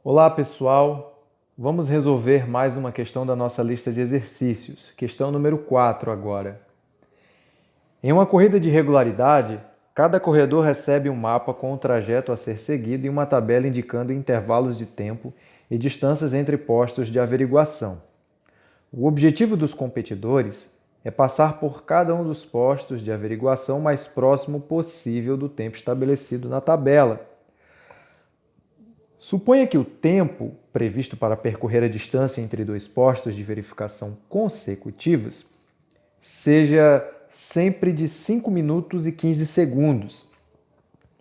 Olá, pessoal! Vamos resolver mais uma questão da nossa lista de exercícios. Questão número 4 agora. Em uma corrida de regularidade, cada corredor recebe um mapa com o trajeto a ser seguido e uma tabela indicando intervalos de tempo e distâncias entre postos de averiguação. O objetivo dos competidores é passar por cada um dos postos de averiguação mais próximo possível do tempo estabelecido na tabela. Suponha que o tempo previsto para percorrer a distância entre dois postos de verificação consecutivos seja sempre de 5 minutos e 15 segundos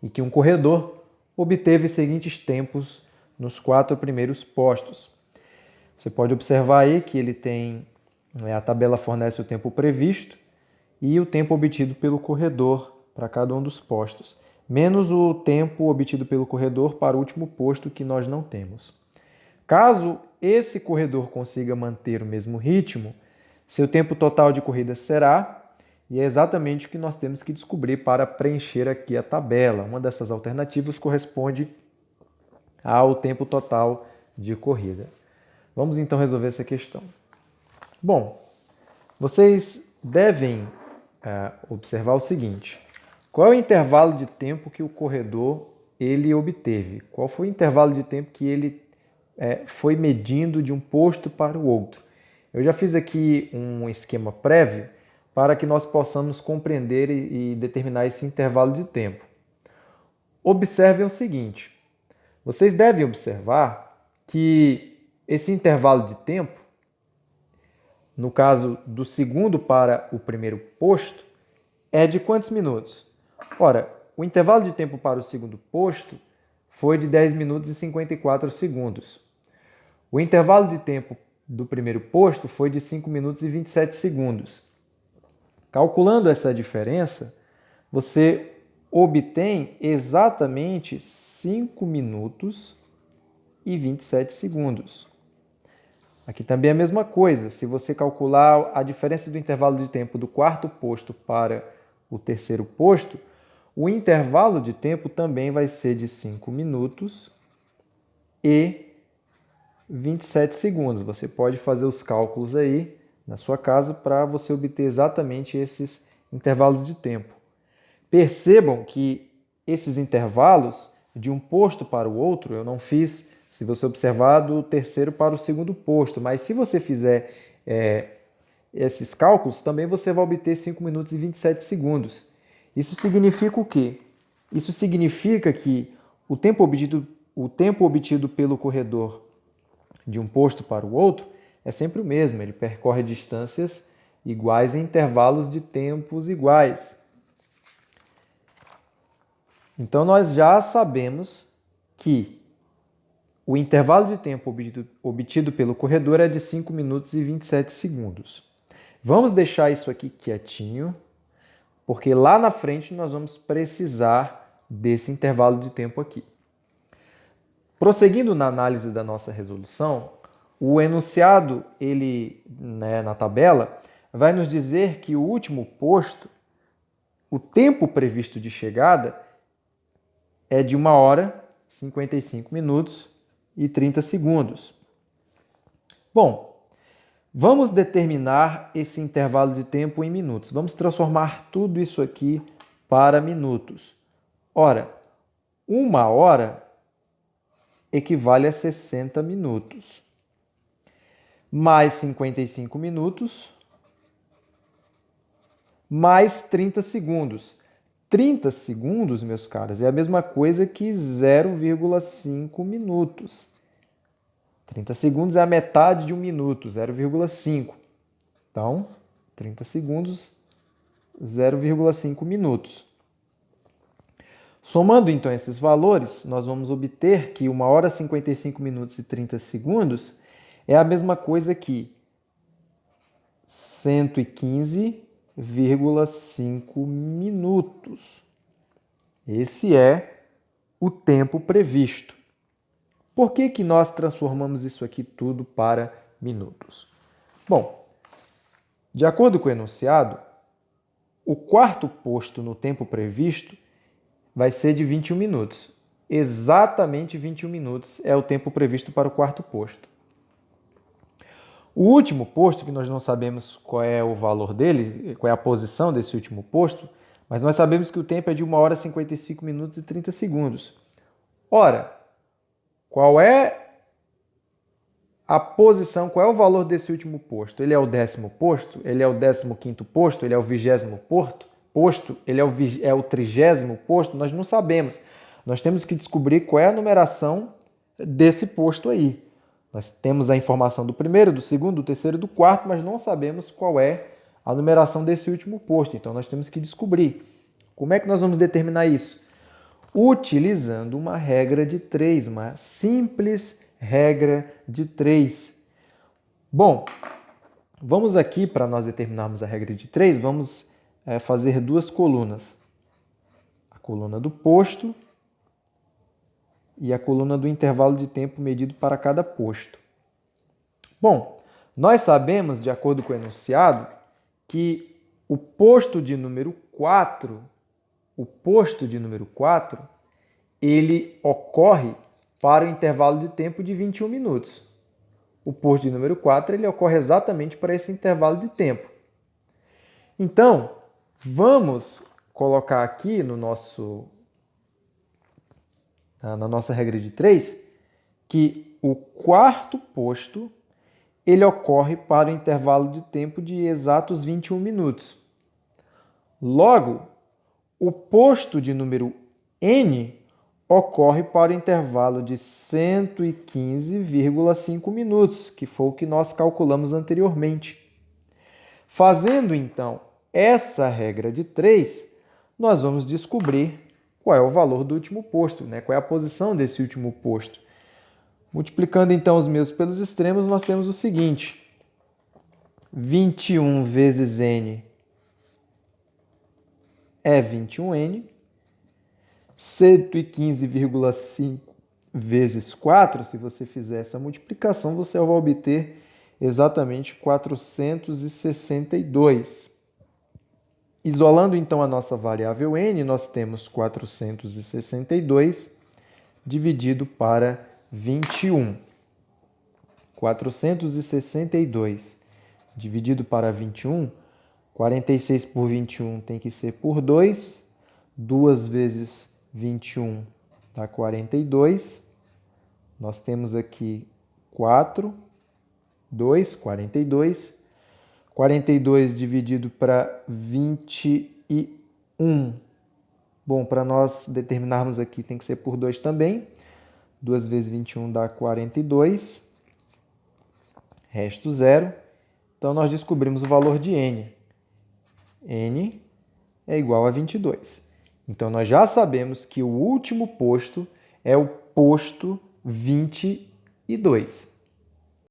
e que um corredor obteve os seguintes tempos nos 4 primeiros postos. Você pode observar aí que ele tem, a tabela fornece o tempo previsto e o tempo obtido pelo corredor para cada um dos postos, menos o tempo obtido pelo corredor para o último posto que nós não temos. Caso esse corredor consiga manter o mesmo ritmo, seu tempo total de corrida será, e é exatamente o que nós temos que descobrir para preencher aqui a tabela. Uma dessas alternativas corresponde ao tempo total de corrida. Vamos então resolver essa questão. Bom, vocês devem observar o seguinte: qual é o intervalo de tempo que o corredor ele obteve? Qual foi o intervalo de tempo que ele foi medindo de um posto para o outro? Eu já fiz aqui um esquema prévio para que nós possamos compreender e determinar esse intervalo de tempo. Observem o seguinte: vocês devem observar que esse intervalo de tempo, no caso do segundo para o primeiro posto, é de quantos minutos? Ora, o intervalo de tempo para o segundo posto foi de 10 minutos e 54 segundos. O intervalo de tempo do primeiro posto foi de 5 minutos e 27 segundos. Calculando essa diferença, você obtém exatamente 5 minutos e 27 segundos. Aqui também é a mesma coisa. Se você calcular a diferença do intervalo de tempo do quarto posto para o terceiro posto, o intervalo de tempo também vai ser de 5 minutos e 27 segundos. Você pode fazer os cálculos aí na sua casa para você obter exatamente esses intervalos de tempo. Percebam que esses intervalos de um posto para o outro, eu não fiz, se você observar, do terceiro para o segundo posto, mas se você fizer esses cálculos, também você vai obter 5 minutos e 27 segundos. Isso significa o quê? Isso significa que o tempo obtido pelo corredor de um posto para o outro é sempre o mesmo, ele percorre distâncias iguais em intervalos de tempos iguais. Então, nós já sabemos que o intervalo de tempo obtido pelo corredor é de 5 minutos e 27 segundos. Vamos deixar isso aqui quietinho, porque lá na frente nós vamos precisar desse intervalo de tempo aqui. Prosseguindo na análise da nossa resolução, o enunciado, na tabela, vai nos dizer que o último posto, o tempo previsto de chegada, é de 1 hora, 55 minutos e 30 segundos. Bom, vamos determinar esse intervalo de tempo em minutos. Vamos transformar tudo isso aqui para minutos. Ora, 1 hora equivale a 60 minutos. Mais 55 minutos, mais 30 segundos. 30 segundos, meus caros, é a mesma coisa que 0,5 minutos. 30 segundos é a metade de 1 minuto, 0,5. Então, 30 segundos, 0,5 minutos. Somando, então, esses valores, nós vamos obter que 1 hora, 55 minutos e 30 segundos é a mesma coisa que 115,5 minutos. Esse é o tempo previsto. Por que nós transformamos isso aqui tudo para minutos? Bom, de acordo com o enunciado, o quarto posto no tempo previsto vai ser de 21 minutos. exatamente 21 minutos é o tempo previsto para o quarto posto. O último posto, que nós não sabemos qual é o valor dele, qual é a posição desse último posto, mas nós sabemos que o tempo é de 1 hora, 55 minutos e 30 segundos. Ora, qual é a posição, qual é o valor desse último posto? Ele é o 10º posto? Ele é o 15º posto? Ele é o 20º posto? Ele é o 30º posto? Nós não sabemos. Nós temos que descobrir qual é a numeração desse posto aí. Nós temos a informação do primeiro, do segundo, do terceiro e do quarto, mas não sabemos qual é a numeração desse último posto. Então, nós temos que descobrir. Como é que nós vamos determinar isso? Utilizando uma regra de 3, uma simples regra de 3. Bom, vamos aqui, para nós determinarmos a regra de 3, vamos fazer duas colunas. A coluna do posto e a coluna do intervalo de tempo medido para cada posto. Bom, nós sabemos, de acordo com o enunciado, que o posto de número 4, ele ocorre para o intervalo de tempo de 21 minutos. O posto de número 4, ele ocorre exatamente para esse intervalo de tempo. Então, vamos colocar aqui na nossa regra de 3, que o quarto posto ele ocorre para o intervalo de tempo de exatos 21 minutos. Logo, o posto de número N ocorre para o intervalo de 115,5 minutos, que foi o que nós calculamos anteriormente. Fazendo, então, essa regra de 3, nós vamos descobrir qual é o valor do último posto, qual é a posição desse último posto. Multiplicando, então, os meios pelos extremos, nós temos o seguinte: 21 vezes N é 21N, 115,5 vezes 4, se você fizer essa multiplicação, você vai obter exatamente 462. Isolando, então, a nossa variável N, nós temos 462 dividido para 21. 462 dividido para 21, 46 por 21 tem que ser por 2, 2 vezes 21 dá 42. Nós temos aqui 4, 2, 42. 42 dividido para 21. Bom, para nós determinarmos aqui tem que ser por 2 também. 2 vezes 21 dá 42. Resto 0. Então, nós descobrimos o valor de N. N é igual a 22. Então, nós já sabemos que o último posto é o posto 22.